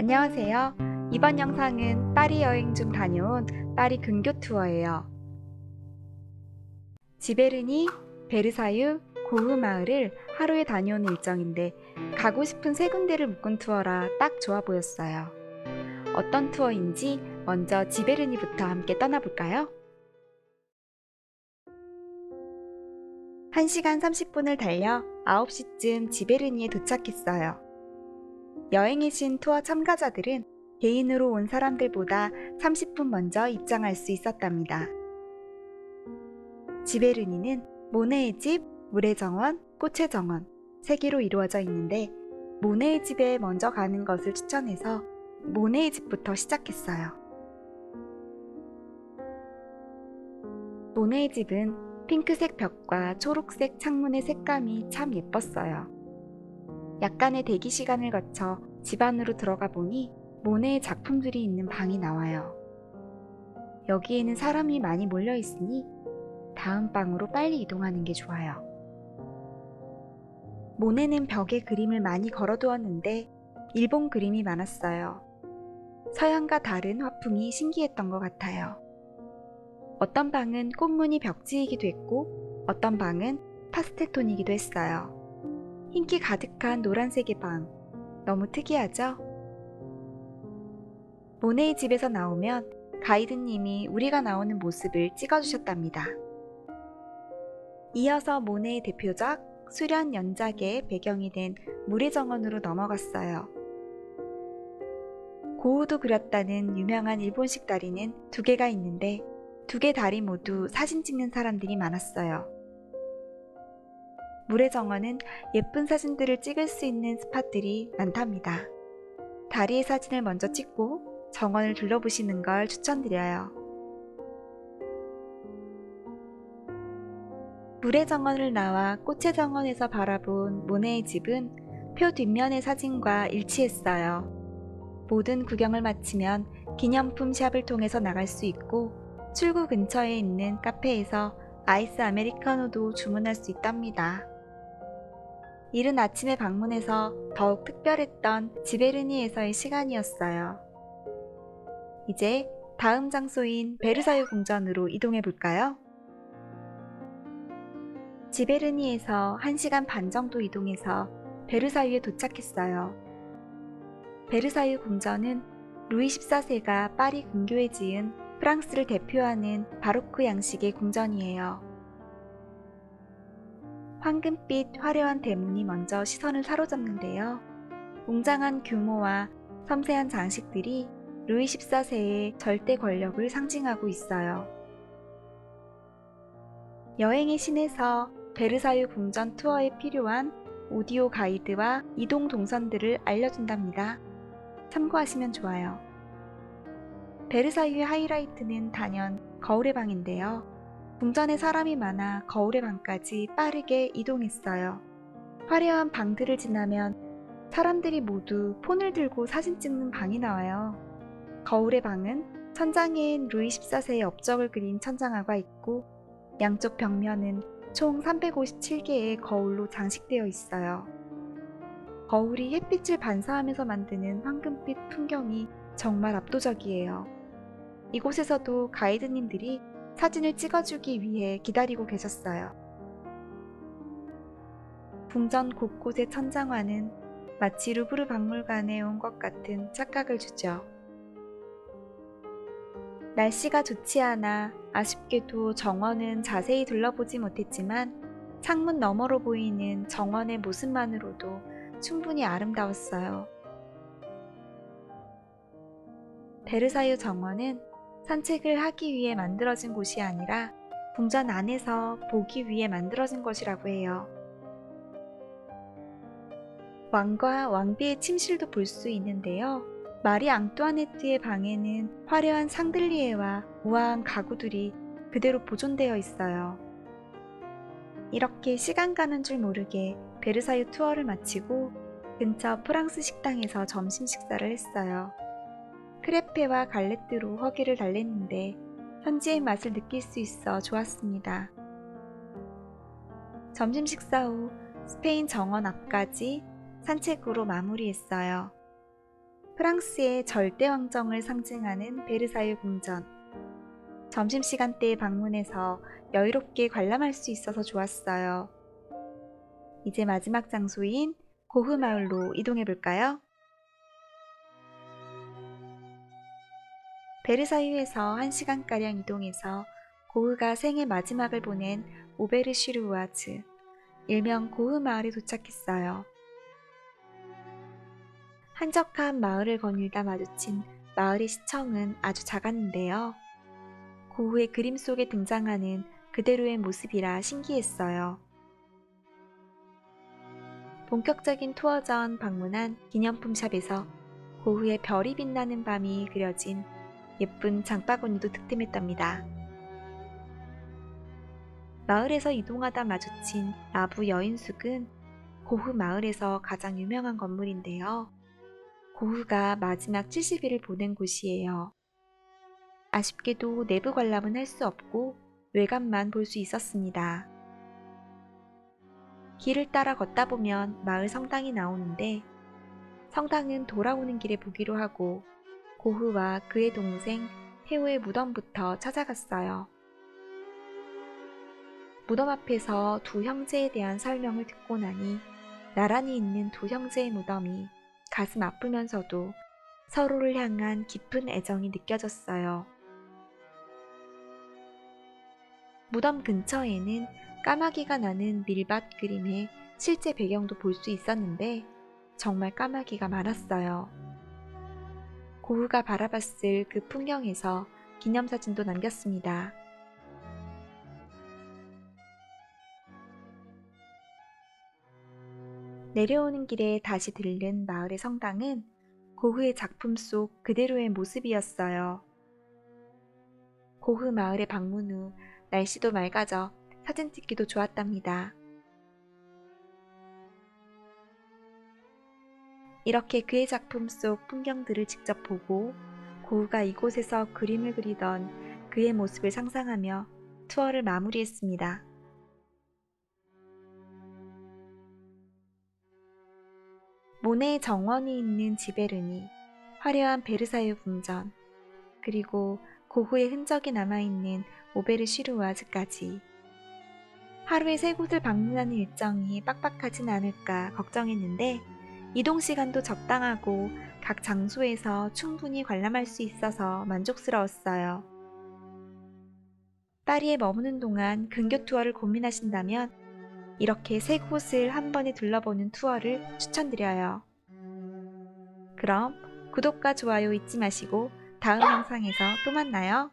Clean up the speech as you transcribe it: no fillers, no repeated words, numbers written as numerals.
안녕하세요. 이번 영상은 파리 여행 중 다녀온 파리 근교 투어예요. 지베르니, 베르사유, 고흐 마을을 하루에 다녀오는 일정인데 가고 싶은 세 군데를 묶은 투어라 딱 좋아 보였어요. 어떤 투어인지 먼저 지베르니부터 함께 떠나볼까요? 1시간 30분을 달려 9시쯤 지베르니에 도착했어요. 여행에 신 투어 참가자들은 개인으로 온 사람들보다 30분 먼저 입장할 수 있었답니다. 지베르니는 모네의 집, 물의 정원, 꽃의 정원 3개로 이루어져 있는데 모네의 집에 먼저 가는 것을 추천해서 모네의 집부터 시작했어요. 모네의 집은 핑크색 벽과 초록색 창문의 색감이 참 예뻤어요. 약간의 대기 시간을 거쳐 집 안으로 들어가 보니 모네의 작품들이 있는 방이 나와요. 여기에는 사람이 많이 몰려 있으니 다음 방으로 빨리 이동하는 게 좋아요. 모네는 벽에 그림을 많이 걸어두었는데 일본 그림이 많았어요. 서양과 다른 화풍이 신기했던 것 같아요. 어떤 방은 꽃무늬 벽지이기도 했고 어떤 방은 파스텔톤이기도 했어요. 흰기 가득한 노란색의 방, 너무 특이하죠? 모네의 집에서 나오면 가이드님이 우리가 나오는 모습을 찍어주셨답니다. 이어서 모네의 대표작 수련 연작의 배경이 된 물의 정원으로 넘어갔어요. 고흐도 그렸다는 유명한 일본식 다리는 2개가 있는데 2개 다리 모두 사진 찍는 사람들이 많았어요. 물의 정원은 예쁜 사진들을 찍을 수 있는 스팟들이 많답니다. 다리의 사진을 먼저 찍고 정원을 둘러보시는 걸 추천드려요. 물의 정원을 나와 꽃의 정원에서 바라본 모네의 집은 표 뒷면의 사진과 일치했어요. 모든 구경을 마치면 기념품 샵을 통해서 나갈 수 있고 출구 근처에 있는 카페에서 아이스 아메리카노도 주문할 수 있답니다. 이른 아침에 방문해서 더욱 특별했던 지베르니에서의 시간이었어요. 이제 다음 장소인 베르사유 궁전으로 이동해 볼까요? 지베르니에서 1시간 반 정도 이동해서 베르사유에 도착했어요. 베르사유 궁전은 루이 14세가 파리 근교에 지은 프랑스를 대표하는 바로크 양식의 궁전이에요. 황금빛 화려한 대문이 먼저 시선을 사로잡는데요. 웅장한 규모와 섬세한 장식들이 루이 14세의 절대 권력을 상징하고 있어요. 여행의 신에서 베르사유 궁전 투어에 필요한 오디오 가이드와 이동 동선들을 알려준답니다. 참고하시면 좋아요. 베르사유의 하이라이트는 단연 거울의 방인데요. 궁전에 사람이 많아 거울의 방까지 빠르게 이동했어요. 화려한 방들을 지나면 사람들이 모두 폰을 들고 사진 찍는 방이 나와요. 거울의 방은 천장엔 루이 14세의 업적을 그린 천장화가 있고 양쪽 벽면은 총 357개의 거울로 장식되어 있어요. 거울이 햇빛을 반사하면서 만드는 황금빛 풍경이 정말 압도적이에요. 이곳에서도 가이드님들이 사진을 찍어주기 위해 기다리고 계셨어요. 궁전 곳곳의 천장화는 마치 루브르 박물관에 온 것 같은 착각을 주죠. 날씨가 좋지 않아 아쉽게도 정원은 자세히 둘러보지 못했지만 창문 너머로 보이는 정원의 모습만으로도 충분히 아름다웠어요. 베르사유 정원은 산책을 하기 위해 만들어진 곳이 아니라 궁전 안에서 보기 위해 만들어진 것이라고 해요. 왕과 왕비의 침실도 볼 수 있는데요. 마리 앙뚜아네트의 방에는 화려한 샹들리에와 우아한 가구들이 그대로 보존되어 있어요. 이렇게 시간 가는 줄 모르게 베르사유 투어를 마치고 근처 프랑스 식당에서 점심 식사를 했어요. 크레페와 갈레트로 허기를 달랬는데 현지의 맛을 느낄 수 있어 좋았습니다. 점심 식사 후 스페인 정원 앞까지 산책으로 마무리했어요. 프랑스의 절대 왕정을 상징하는 베르사유 궁전. 점심시간대에 방문해서 여유롭게 관람할 수 있어서 좋았어요. 이제 마지막 장소인 고흐 마을로 이동해 볼까요? 베르사유에서 1시간가량 이동해서 고흐가 생애 마지막을 보낸 오베르시르우아즈, 일명 고흐 마을에 도착했어요. 한적한 마을을 거닐다 마주친 마을의 시청은 아주 작았는데요. 고흐의 그림 속에 등장하는 그대로의 모습이라 신기했어요. 본격적인 투어 전 방문한 기념품 샵에서 고흐의 별이 빛나는 밤이 그려진 예쁜 장바구니도 득템했답니다. 마을에서 이동하다 마주친 나부 여인숙은 고흐 마을에서 가장 유명한 건물인데요. 고흐가 마지막 70일을 보낸 곳이에요. 아쉽게도 내부 관람은 할 수 없고 외관만 볼 수 있었습니다. 길을 따라 걷다 보면 마을 성당이 나오는데 성당은 돌아오는 길에 보기로 하고 고흐와 그의 동생 테오의 무덤부터 찾아갔어요. 무덤 앞에서 두 형제에 대한 설명을 듣고 나니 나란히 있는 두 형제의 무덤이 가슴 아프면서도 서로를 향한 깊은 애정이 느껴졌어요. 무덤 근처에는 까마귀가 나는 밀밭 그림의 실제 배경도 볼 수 있었는데 정말 까마귀가 많았어요. 고흐가 바라봤을 그 풍경에서 기념사진도 남겼습니다. 내려오는 길에 다시 들른 마을의 성당은 고흐의 작품 속 그대로의 모습이었어요. 고흐 마을에 방문 후 날씨도 맑아져 사진 찍기도 좋았답니다. 이렇게 그의 작품 속 풍경들을 직접 보고 고흐가 이곳에서 그림을 그리던 그의 모습을 상상하며 투어를 마무리했습니다. 모네의 정원이 있는 지베르니, 화려한 베르사유 궁전, 그리고 고흐의 흔적이 남아있는 오베르시르와즈까지. 하루에 3곳을 방문하는 일정이 빡빡하진 않을까 걱정했는데 이동 시간도 적당하고 각 장소에서 충분히 관람할 수 있어서 만족스러웠어요. 파리에 머무는 동안 근교 투어를 고민하신다면 이렇게 3곳을 한 번에 둘러보는 투어를 추천드려요. 그럼 구독과 좋아요 잊지 마시고 다음 영상에서 또 만나요.